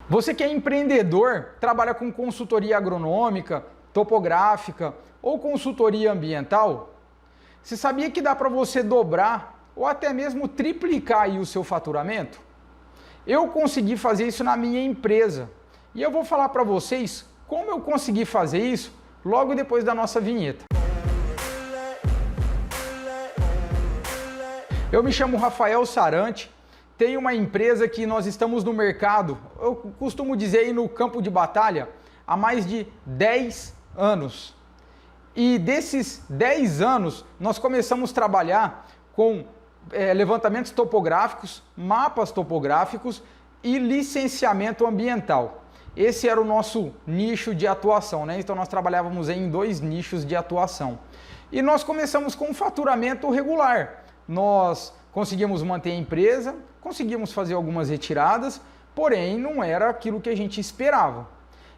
Você que é empreendedor, trabalha com consultoria agronômica, topográfica ou consultoria ambiental, você sabia que dá para você dobrar ou até mesmo triplicar aí o seu faturamento? Eu consegui fazer isso na minha empresa e eu vou falar para vocês como eu consegui fazer isso logo depois da nossa vinheta. Eu me chamo Rafael Sarante, tenho uma empresa que nós estamos no mercado, eu costumo dizer aí no campo de batalha, há mais de 10 anos. E desses 10 anos, nós começamos a trabalhar com levantamentos topográficos, mapas topográficos e licenciamento ambiental. Esse era o nosso nicho de atuação, né? Então nós trabalhávamos em 2 nichos de atuação. E nós começamos com um faturamento regular. Nós conseguimos manter a empresa, conseguimos fazer algumas retiradas, porém não era aquilo que a gente esperava.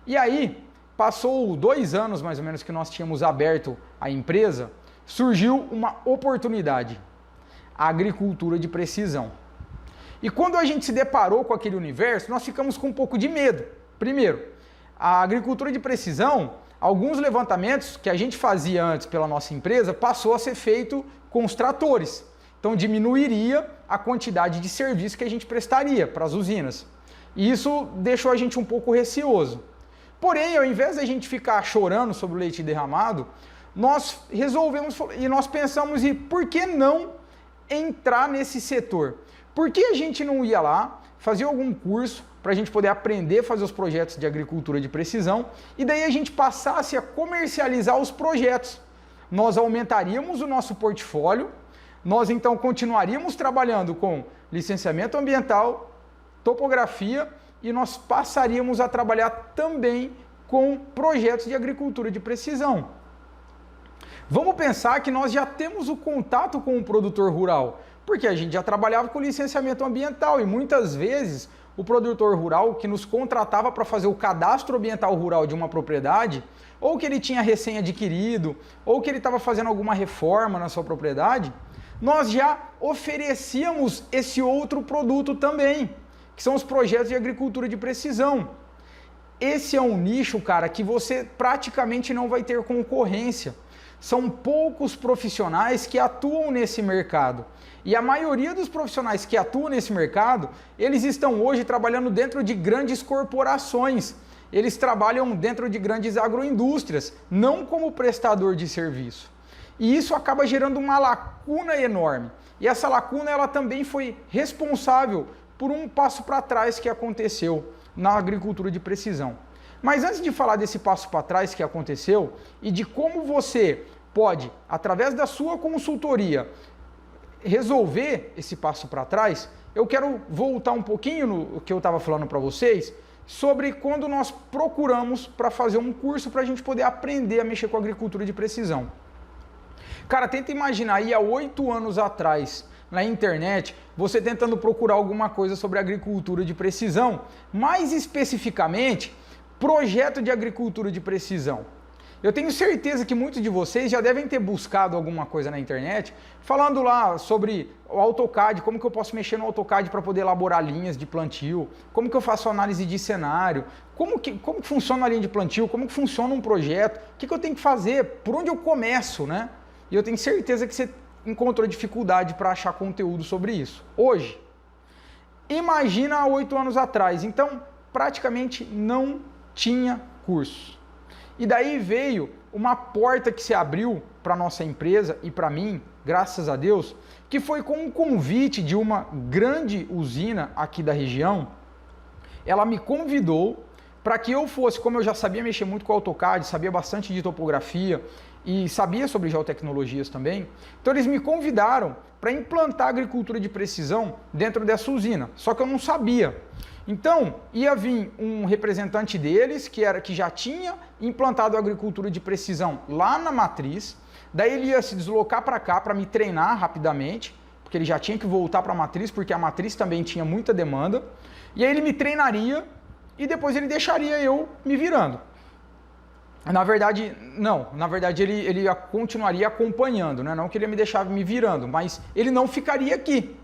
E aí, passou 2 anos mais ou menos que nós tínhamos aberto a empresa, surgiu uma oportunidade, a agricultura de precisão. E quando a gente se deparou com aquele universo, nós ficamos com um pouco de medo. Primeiro, a agricultura de precisão, alguns levantamentos que a gente fazia antes pela nossa empresa, passou a ser feito com os tratores. Então diminuiria a quantidade de serviço que a gente prestaria para as usinas. E isso deixou a gente um pouco receoso. Porém, ao invés de a gente ficar chorando sobre o leite derramado, nós resolvemos e nós pensamos em por que não entrar nesse setor? Por que a gente não ia lá, fazer algum curso para a gente poder aprender a fazer os projetos de agricultura de precisão e daí a gente passasse a comercializar os projetos. Nós aumentaríamos o nosso portfólio, nós então continuaríamos trabalhando com licenciamento ambiental, topografia e nós passaríamos a trabalhar também com projetos de agricultura de precisão. Vamos pensar que nós já temos o contato com o produtor rural, porque a gente já trabalhava com licenciamento ambiental e muitas vezes o produtor rural que nos contratava para fazer o cadastro ambiental rural de uma propriedade, ou que ele tinha recém-adquirido, ou que ele estava fazendo alguma reforma na sua propriedade, nós já oferecíamos esse outro produto também, que são os projetos de agricultura de precisão. Esse é um nicho, cara, que você praticamente não vai ter concorrência. São poucos profissionais que atuam nesse mercado. E a maioria dos profissionais que atuam nesse mercado, eles estão hoje trabalhando dentro de grandes corporações. Eles trabalham dentro de grandes agroindústrias, não como prestador de serviço. E isso acaba gerando uma lacuna enorme. E essa lacuna ela também foi responsável por um passo para trás que aconteceu na agricultura de precisão. Mas antes de falar desse passo para trás que aconteceu e de como você pode, através da sua consultoria, resolver esse passo para trás, eu quero voltar um pouquinho no que eu estava falando para vocês sobre quando nós procuramos para fazer um curso para a gente poder aprender a mexer com a agricultura de precisão. Cara, tenta imaginar aí há 8 anos atrás, na internet, você tentando procurar alguma coisa sobre agricultura de precisão, mais especificamente, projeto de agricultura de precisão. Eu tenho certeza que muitos de vocês já devem ter buscado alguma coisa na internet, falando lá sobre o AutoCAD, como que eu posso mexer no AutoCAD para poder elaborar linhas de plantio, como que eu faço análise de cenário, como que funciona a linha de plantio, como que funciona um projeto, o que eu tenho que fazer, por onde eu começo, né? E eu tenho certeza que você encontrou dificuldade para achar conteúdo sobre isso. Hoje, imagina há 8 anos atrás, então praticamente não tinha curso. E daí veio uma porta que se abriu para a nossa empresa e para mim, graças a Deus, que foi com um convite de uma grande usina aqui da região. Ela me convidou para que eu fosse, como eu já sabia mexer muito com o AutoCAD, sabia bastante de topografia e sabia sobre geotecnologias também, então eles me convidaram para implantar agricultura de precisão dentro dessa usina, só que eu não sabia. Então, ia vir um representante deles, que já tinha implantado a agricultura de precisão lá na matriz, daí ele ia se deslocar para cá para me treinar rapidamente, porque ele já tinha que voltar para a matriz, porque a matriz também tinha muita demanda, e aí ele me treinaria e depois ele deixaria eu me virando. Na verdade, não. Na verdade, ele continuaria acompanhando, né? Não que ele ia me deixar me virando, mas ele não ficaria aqui.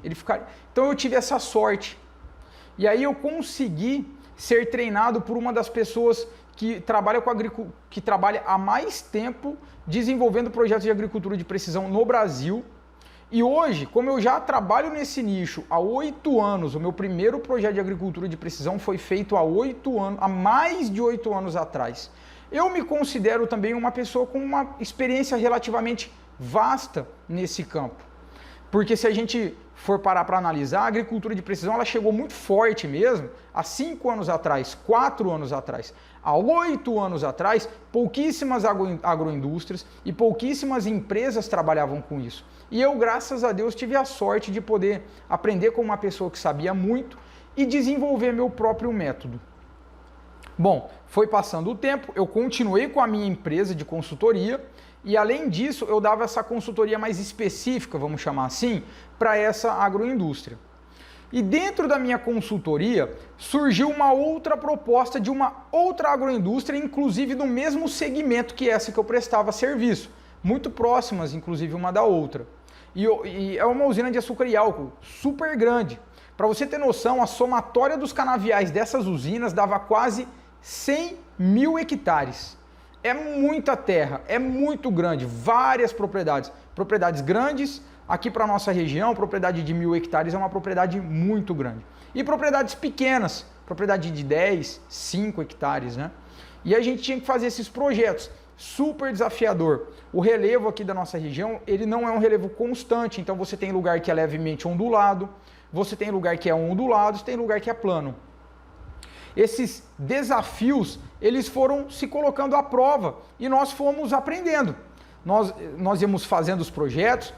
Então eu tive essa sorte. E aí eu consegui ser treinado por uma das pessoas que trabalha que trabalha há mais tempo desenvolvendo projetos de agricultura de precisão no Brasil. E hoje, como eu já trabalho nesse nicho há 8 anos, o meu primeiro projeto de agricultura de precisão foi feito há mais de 8 anos atrás. Eu me considero também uma pessoa com uma experiência relativamente vasta nesse campo. Porque se a gente for parar para analisar, a agricultura de precisão ela chegou muito forte mesmo há 5 anos atrás, 4 anos atrás. Há 8 anos atrás, pouquíssimas agroindústrias e pouquíssimas empresas trabalhavam com isso. E eu, graças a Deus, tive a sorte de poder aprender com uma pessoa que sabia muito e desenvolver meu próprio método. Bom, foi passando o tempo, eu continuei com a minha empresa de consultoria e, além disso, eu dava essa consultoria mais específica, vamos chamar assim, para essa agroindústria. E dentro da minha consultoria surgiu uma outra proposta de uma outra agroindústria, inclusive do mesmo segmento que essa que eu prestava serviço, muito próximas, inclusive, uma da outra. E é uma usina de açúcar e álcool super grande. Para você ter noção, a somatória dos canaviais dessas usinas dava quase 100 mil hectares. É muita terra, é muito grande, várias propriedades. Propriedades grandes, aqui para a nossa região, propriedade de 1.000 hectares é uma propriedade muito grande. E propriedades pequenas, propriedade de 10, 5 hectares, né? E a gente tinha que fazer esses projetos, super desafiador. O relevo aqui da nossa região, ele não é um relevo constante, então você tem lugar que é levemente ondulado, você tem lugar que é ondulado, você tem lugar que é plano. Esses desafios, eles foram se colocando à prova e nós fomos aprendendo. Nós íamos fazendo os projetos,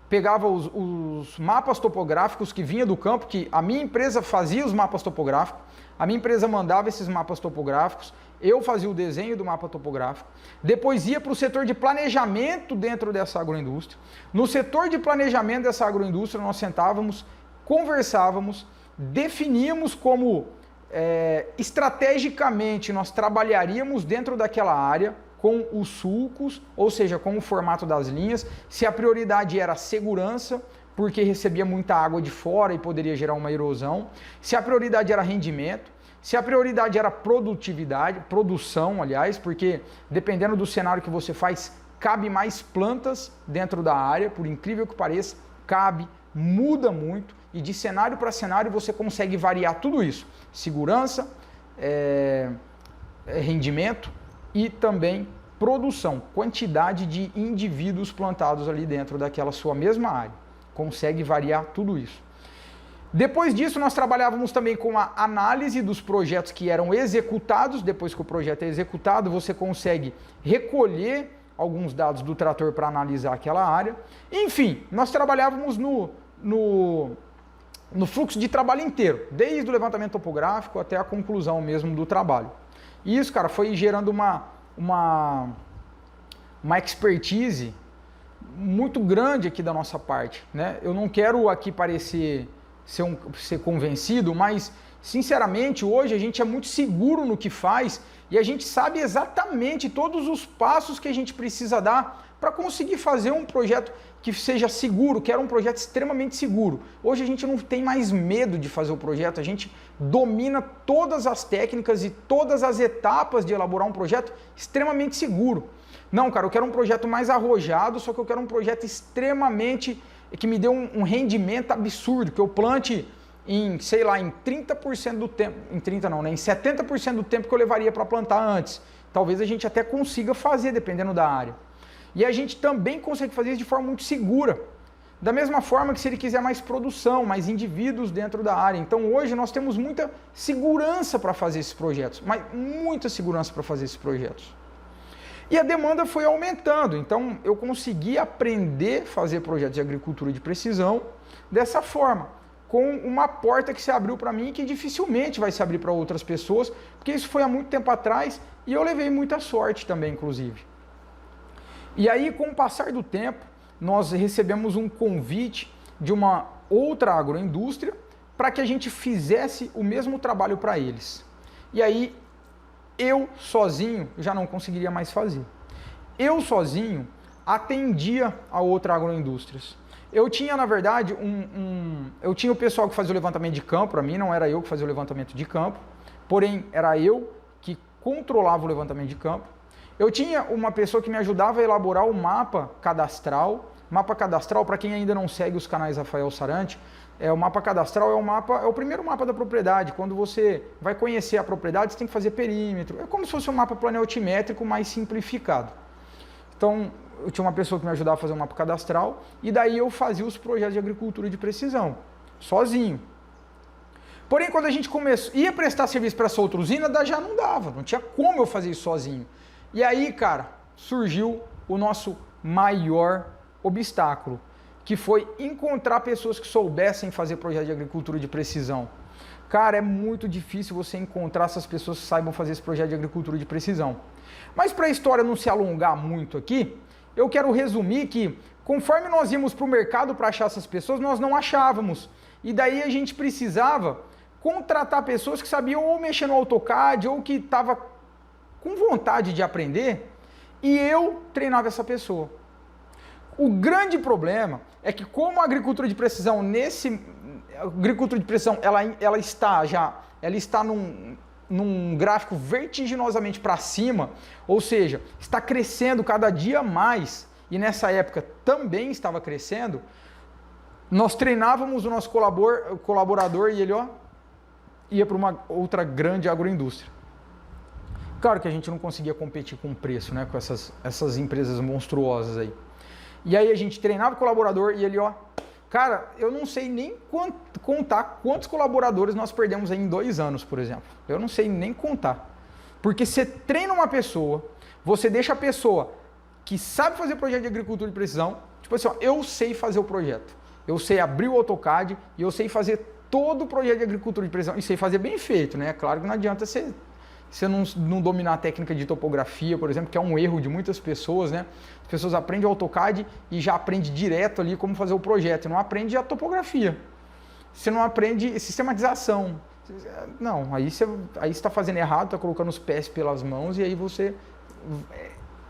pegava os mapas topográficos que vinha do campo, que a minha empresa fazia os mapas topográficos, a minha empresa mandava esses mapas topográficos, eu fazia o desenho do mapa topográfico, depois ia para o setor de planejamento dentro dessa agroindústria. No setor de planejamento dessa agroindústria nós sentávamos, conversávamos, definíamos como estrategicamente nós trabalharíamos dentro daquela área com os sulcos, ou seja, com o formato das linhas, se a prioridade era segurança, porque recebia muita água de fora e poderia gerar uma erosão, se a prioridade era rendimento, se a prioridade era produtividade, produção, aliás, porque dependendo do cenário que você faz, cabe mais plantas dentro da área, por incrível que pareça, cabe, muda muito, e de cenário para cenário você consegue variar tudo isso, segurança, rendimento, e também produção, quantidade de indivíduos plantados ali dentro daquela sua mesma área. Consegue variar tudo isso. Depois disso, nós trabalhávamos também com a análise dos projetos que eram executados. Depois que o projeto é executado, você consegue recolher alguns dados do trator para analisar aquela área. Enfim, nós trabalhávamos no fluxo de trabalho inteiro, desde o levantamento topográfico até a conclusão mesmo do trabalho. E isso, cara, foi gerando uma expertise muito grande aqui da nossa parte, né? Eu não quero aqui parecer ser convencido, mas, sinceramente, hoje a gente é muito seguro no que faz e a gente sabe exatamente todos os passos que a gente precisa dar para conseguir fazer um projeto que seja seguro, que era um projeto extremamente seguro. Hoje a gente não tem mais medo de fazer o projeto, a gente domina todas as técnicas e todas as etapas de elaborar um projeto extremamente seguro. Não, cara, eu quero um projeto mais arrojado, só que eu quero um projeto extremamente, que me dê um rendimento absurdo, que eu plante em, sei lá, em 30% do tempo, em 30% não, né? Em 70% do tempo que eu levaria para plantar antes. Talvez a gente até consiga fazer, dependendo da área. E a gente também consegue fazer isso de forma muito segura. Da mesma forma que se ele quiser mais produção, mais indivíduos dentro da área. Então hoje nós temos muita segurança para fazer esses projetos, mas muita segurança para fazer esses projetos. E a demanda foi aumentando, então eu consegui aprender a fazer projetos de agricultura de precisão dessa forma, com uma porta que se abriu para mim que dificilmente vai se abrir para outras pessoas, porque isso foi há muito tempo atrás e eu levei muita sorte também, inclusive. E aí, com o passar do tempo, nós recebemos um convite de uma outra agroindústria para que a gente fizesse o mesmo trabalho para eles. E aí, eu sozinho já não conseguiria mais fazer. Eu sozinho atendia a outra agroindústrias. Eu tinha, na verdade, eu tinha o pessoal que fazia o levantamento de campo, para mim não era eu que fazia o levantamento de campo, porém era eu que controlava o levantamento de campo. Eu tinha uma pessoa que me ajudava a elaborar o mapa cadastral. Mapa cadastral, para quem ainda não segue os canais Rafael Sarante, o mapa cadastral é o primeiro mapa da propriedade. Quando você vai conhecer a propriedade, você tem que fazer perímetro. É como se fosse um mapa planeotimétrico mais simplificado. Então, eu tinha uma pessoa que me ajudava a fazer um mapa cadastral e daí eu fazia os projetos de agricultura de precisão, sozinho. Porém, quando a gente ia prestar serviço para essa outra usina, já não dava, não tinha como eu fazer isso sozinho. E aí, cara, surgiu o nosso maior obstáculo, que foi encontrar pessoas que soubessem fazer projeto de agricultura de precisão. Cara, é muito difícil você encontrar essas pessoas que saibam fazer esse projeto de agricultura de precisão. Mas para a história não se alongar muito aqui, eu quero resumir que, conforme nós íamos para o mercado para achar essas pessoas, nós não achávamos. E daí a gente precisava contratar pessoas que sabiam ou mexer no AutoCAD ou que estavam com vontade de aprender, e eu treinava essa pessoa. O grande problema é que, como a agricultura de precisão, ela está num gráfico vertiginosamente para cima, ou seja, está crescendo cada dia mais, e nessa época também estava crescendo, nós treinávamos o nosso colaborador e ele ia para uma outra grande agroindústria. Claro que a gente não conseguia competir com o preço, né, com essas empresas monstruosas aí. E aí a gente treinava o colaborador e ele, cara, eu não sei nem contar quantos colaboradores nós perdemos aí em 2 anos, por exemplo. Eu não sei nem contar. Porque você treina uma pessoa, você deixa a pessoa que sabe fazer projeto de agricultura de precisão, tipo assim, eu sei fazer o projeto. Eu sei abrir o AutoCAD e eu sei fazer todo o projeto de agricultura de precisão e sei fazer bem feito, né? Claro que não adianta você não dominar a técnica de topografia, por exemplo, que é um erro de muitas pessoas, né? As pessoas aprendem o AutoCAD e já aprendem direto ali como fazer o projeto, não aprende a topografia. Você não aprende sistematização. Não, aí você está fazendo errado, está colocando os pés pelas mãos e aí você...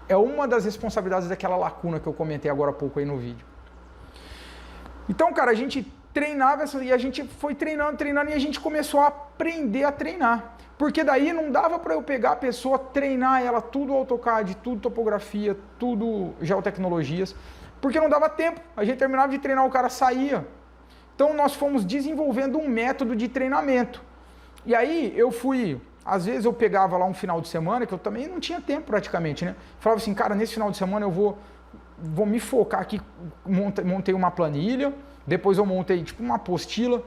É uma das responsabilidades daquela lacuna que eu comentei agora há pouco aí no vídeo. Então, cara, a gente treinava e a gente foi treinando e a gente começou a aprender a treinar. Porque daí não dava para eu pegar a pessoa, treinar ela tudo AutoCAD, tudo topografia, tudo geotecnologias, porque não dava tempo. A gente terminava de treinar, o cara saía. Então nós fomos desenvolvendo um método de treinamento. E aí às vezes eu pegava lá um final de semana, que eu também não tinha tempo praticamente, né? Falava assim, cara, nesse final de semana eu vou me focar aqui, montei uma planilha, depois eu montei tipo uma apostila.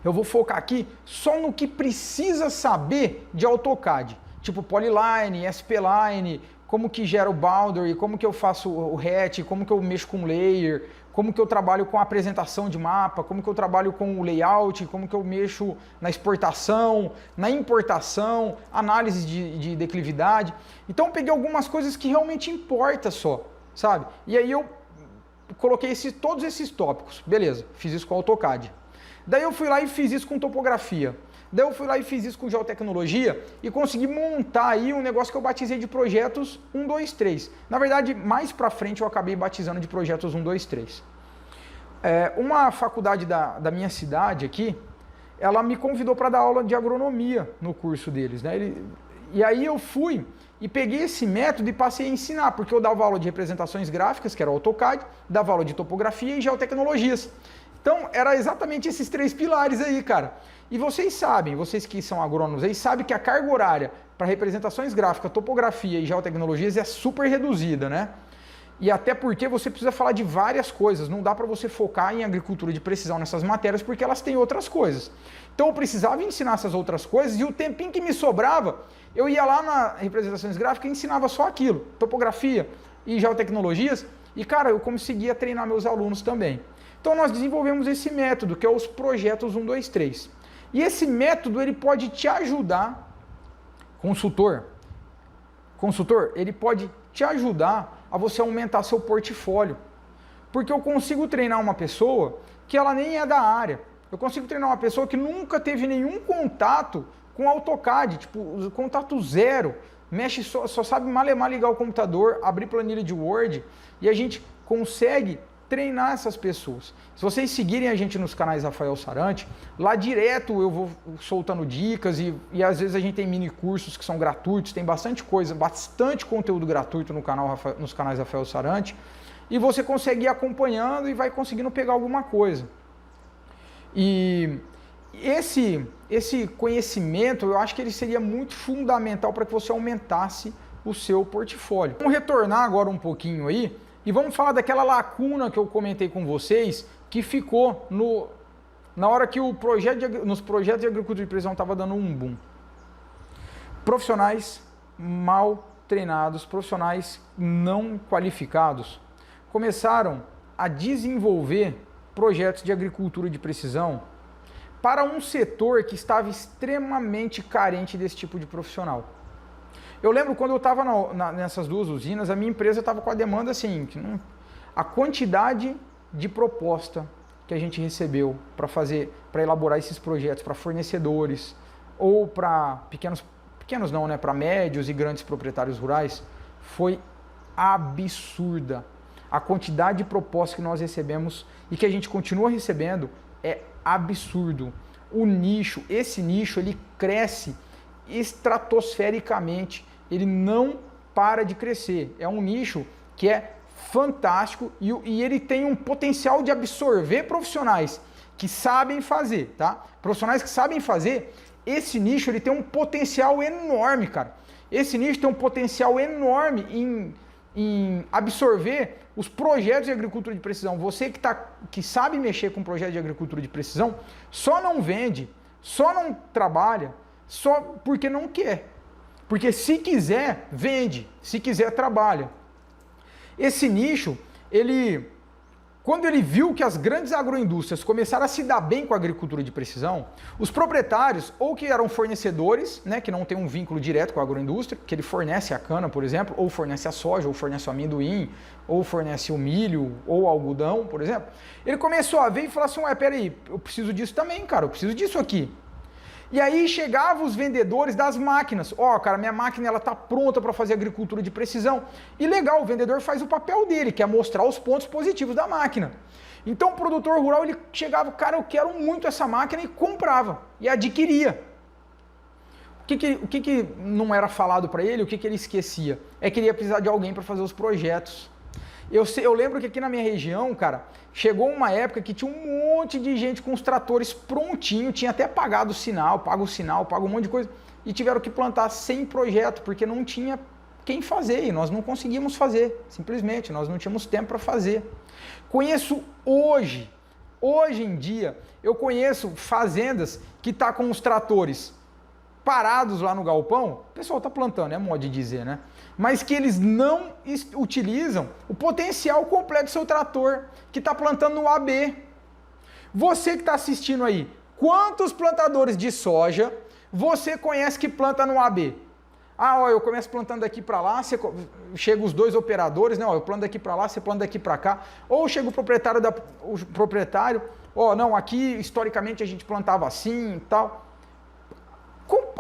Eu vou focar aqui só no que precisa saber de AutoCAD, tipo Polyline, SP-Line, como que gera o boundary, como que eu faço o hatch, como que eu mexo com layer, como que eu trabalho com a apresentação de mapa, como que eu trabalho com o layout, como que eu mexo na exportação, na importação, análise de declividade. Então eu peguei algumas coisas que realmente importam só, sabe? E aí eu coloquei todos esses tópicos, beleza, fiz isso com o AutoCAD. Daí eu fui lá e fiz isso com topografia. Daí eu fui lá e fiz isso com geotecnologia e consegui montar aí um negócio que eu batizei de projetos 1, 2, 3. Na verdade, mais pra frente eu acabei batizando de projetos 1, 2, 3. Uma faculdade da minha cidade aqui, ela me convidou para dar aula de agronomia no curso deles, né? E aí eu fui e peguei esse método e passei a ensinar, porque eu dava aula de representações gráficas, que era o AutoCAD, dava aula de topografia e geotecnologias. Então, era exatamente esses 3 pilares aí, cara. E vocês sabem, vocês que são agrônomos aí, sabem que a carga horária para representações gráficas, topografia e geotecnologias é super reduzida, né? E até porque você precisa falar de várias coisas, não dá para você focar em agricultura de precisão nessas matérias, porque elas têm outras coisas. Então, eu precisava ensinar essas outras coisas e o tempinho que me sobrava, eu ia lá na representações gráficas e ensinava só aquilo, topografia e geotecnologias, e, cara, eu conseguia treinar meus alunos também. Então nós desenvolvemos esse método, que é os projetos 1, 2, 3. E esse método, ele pode te ajudar, consultor, ele pode te ajudar a você aumentar seu portfólio. Porque eu consigo treinar uma pessoa que ela nem é da área. Eu consigo treinar uma pessoa que nunca teve nenhum contato com AutoCAD, tipo, contato zero, mexe só sabe malemar ligar o computador, abrir planilha de Word, e a gente consegue treinar essas pessoas. Se vocês seguirem a gente nos canais Rafael Sarante, lá direto eu vou soltando dicas e às vezes a gente tem mini cursos que são gratuitos, tem bastante coisa, bastante conteúdo gratuito no canal, nos canais Rafael Sarante, e você consegue ir acompanhando e vai conseguindo pegar alguma coisa. E esse conhecimento, eu acho que ele seria muito fundamental para que você aumentasse o seu portfólio. Vamos retornar agora um pouquinho aí e vamos falar daquela lacuna que eu comentei com vocês, que ficou na hora que nos projetos de agricultura de precisão estava dando um boom. Profissionais mal treinados, profissionais não qualificados, começaram a desenvolver projetos de agricultura de precisão para um setor que estava extremamente carente desse tipo de profissional. Eu lembro quando eu estava nessas duas usinas, a minha empresa estava com a demanda assim, a quantidade de proposta que a gente recebeu para elaborar esses projetos para fornecedores ou para pequenos não, né, para médios e grandes proprietários rurais, foi absurda. A quantidade de propostas que nós recebemos e que a gente continua recebendo é absurdo. Esse nicho, ele cresce estratosfericamente, ele não para de crescer. É um nicho que é fantástico e ele tem um potencial de absorver profissionais que sabem fazer, tá? Profissionais que sabem fazer, esse nicho ele tem um potencial enorme, cara. Esse nicho tem um potencial enorme em absorver os projetos de agricultura de precisão. Você que sabe mexer com projeto de agricultura de precisão, só não vende, só não trabalha, só porque não quer. Porque se quiser, vende, se quiser, trabalha. Esse nicho, quando ele viu que as grandes agroindústrias começaram a se dar bem com a agricultura de precisão, os proprietários, ou que eram fornecedores, né, que não tem um vínculo direto com a agroindústria, que ele fornece a cana, por exemplo, ou fornece a soja, ou fornece o amendoim, ou fornece o milho, ou o algodão, por exemplo, ele começou a ver e falar assim, ué, peraí, eu preciso disso também, cara, eu preciso disso aqui. E aí chegavam os vendedores das máquinas. Cara, minha máquina ela tá pronta para fazer agricultura de precisão. E legal, o vendedor faz o papel dele, que é mostrar os pontos positivos da máquina. Então o produtor rural ele chegava, cara, eu quero muito essa máquina e comprava e adquiria. O que não era falado para ele, o que ele esquecia? É que ele ia precisar de alguém para fazer os projetos. Eu lembro que aqui na minha região, cara, chegou uma época que tinha um monte de gente com os tratores prontinho, tinha até pago o sinal, pago um monte de coisa, e tiveram que plantar sem projeto, porque não tinha quem fazer, e nós não conseguimos fazer, simplesmente, nós não tínhamos tempo para fazer. Conheço hoje em dia, eu conheço fazendas que tá com os tratores parados lá no galpão, o pessoal tá plantando, é modo de dizer, né? Mas que eles não utilizam o potencial completo do seu trator, que está plantando no AB. Você que está assistindo aí, quantos plantadores de soja você conhece que planta no AB? Eu começo plantando daqui para lá, chega os dois operadores, né? Eu planto daqui para lá, você planta daqui para cá. Ou chega o proprietário, não, aqui historicamente a gente plantava assim e tal.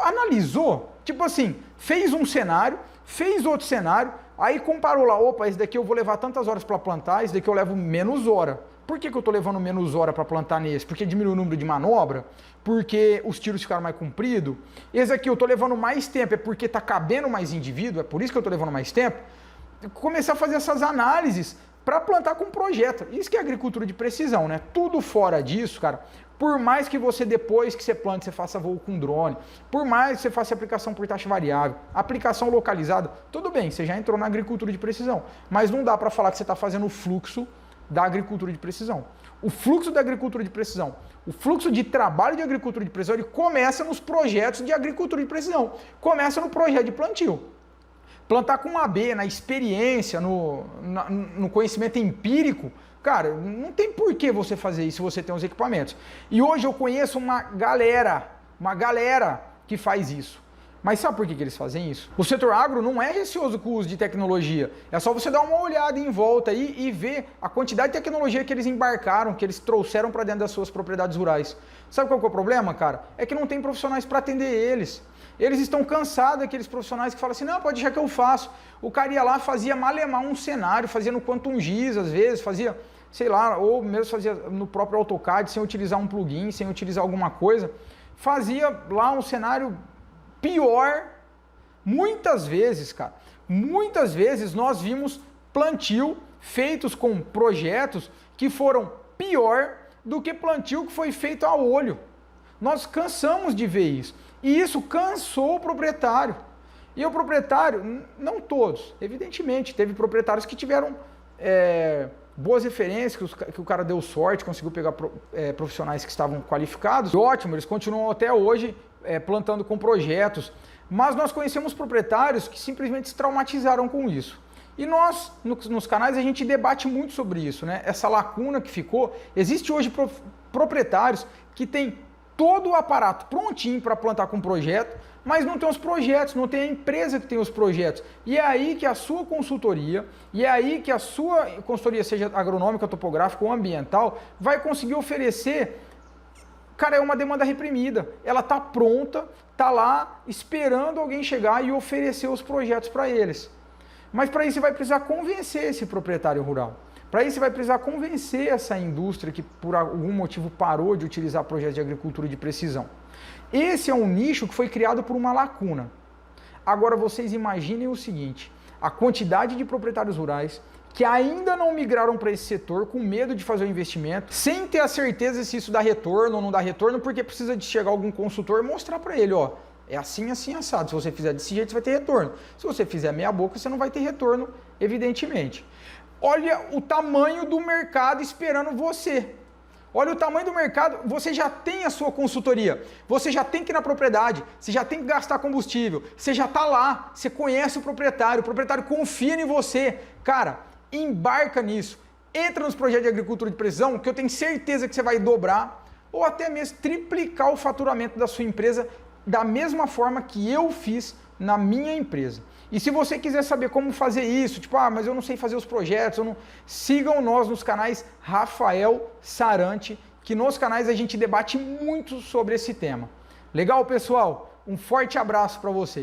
Analisou, tipo assim, fez um cenário, fez outro cenário, aí comparou lá, esse daqui eu vou levar tantas horas para plantar, esse daqui eu levo menos hora. Por que eu estou levando menos hora para plantar nesse? Porque diminui o número de manobra? Porque os tiros ficaram mais compridos? Esse aqui eu estou levando mais tempo, é porque está cabendo mais indivíduo, é por isso que eu estou levando mais tempo? Começar a fazer essas análises para plantar com projeto. Isso que é agricultura de precisão, né? Tudo fora disso, cara, por mais que você, depois que você plante, você faça voo com drone, por mais que você faça aplicação por taxa variável, aplicação localizada, tudo bem, você já entrou na agricultura de precisão, mas não dá para falar que você está fazendo o fluxo da agricultura de precisão. O fluxo da agricultura de precisão, o fluxo de trabalho de agricultura de precisão, ele começa nos projetos de agricultura de precisão, começa no projeto de plantio. Plantar com AB, na experiência, no conhecimento empírico, cara, não tem por que você fazer isso se você tem os equipamentos. E hoje eu conheço uma galera que faz isso. Mas sabe por que eles fazem isso? O setor agro não é receoso com o uso de tecnologia. É só você dar uma olhada em volta aí e ver a quantidade de tecnologia que eles embarcaram, que eles trouxeram para dentro das suas propriedades rurais. Sabe qual que é o problema, cara? É que não tem profissionais para atender eles. Eles estão cansados daqueles profissionais que falam assim, não, pode deixar que eu faço. O cara ia lá, fazia malemar um cenário, fazia no Quantum Giz, às vezes, fazia sei lá, ou mesmo fazia no próprio AutoCAD, sem utilizar um plugin, sem utilizar alguma coisa, fazia lá um cenário pior. Muitas vezes, cara, muitas vezes nós vimos plantio feitos com projetos que foram pior do que plantio que foi feito a olho. Nós cansamos de ver isso. E isso cansou o proprietário. E o proprietário, não todos, evidentemente, teve proprietários que tiveram boas referências, que o cara deu sorte, conseguiu pegar profissionais que estavam qualificados. E ótimo, eles continuam até hoje plantando com projetos. Mas nós conhecemos proprietários que simplesmente se traumatizaram com isso. E nós, nos canais, a gente debate muito sobre isso, né? Essa lacuna que ficou. Existe hoje proprietários que têm todo o aparato prontinho para plantar com projeto, mas não tem os projetos, não tem a empresa que tem os projetos. E é aí que a sua consultoria, seja agronômica, topográfica ou ambiental, vai conseguir oferecer. Cara, é uma demanda reprimida. Ela está pronta, está lá esperando alguém chegar e oferecer os projetos para eles. Mas para isso você vai precisar convencer esse proprietário rural. Para isso você vai precisar convencer essa indústria que por algum motivo parou de utilizar projetos de agricultura de precisão. Esse é um nicho que foi criado por uma lacuna. Agora vocês imaginem o seguinte, a quantidade de proprietários rurais que ainda não migraram para esse setor com medo de fazer o investimento, sem ter a certeza se isso dá retorno ou não dá retorno, porque precisa de chegar algum consultor e mostrar para ele, ó, é assim, assim, assado. Se você fizer desse jeito, você vai ter retorno. Se você fizer meia boca, você não vai ter retorno, evidentemente. Olha o tamanho do mercado esperando você. Olha o tamanho do mercado, você já tem a sua consultoria, você já tem que ir na propriedade, você já tem que gastar combustível, você já está lá, você conhece o proprietário confia em você. Cara, embarca nisso, entra nos projetos de agricultura de precisão, que eu tenho certeza que você vai dobrar ou até mesmo triplicar o faturamento da sua empresa da mesma forma que eu fiz na minha empresa. E se você quiser saber como fazer isso, tipo, mas eu não sei fazer os projetos, sigam nós nos canais Rafael Sarante, que nos canais a gente debate muito sobre esse tema. Legal, pessoal? Um forte abraço para vocês.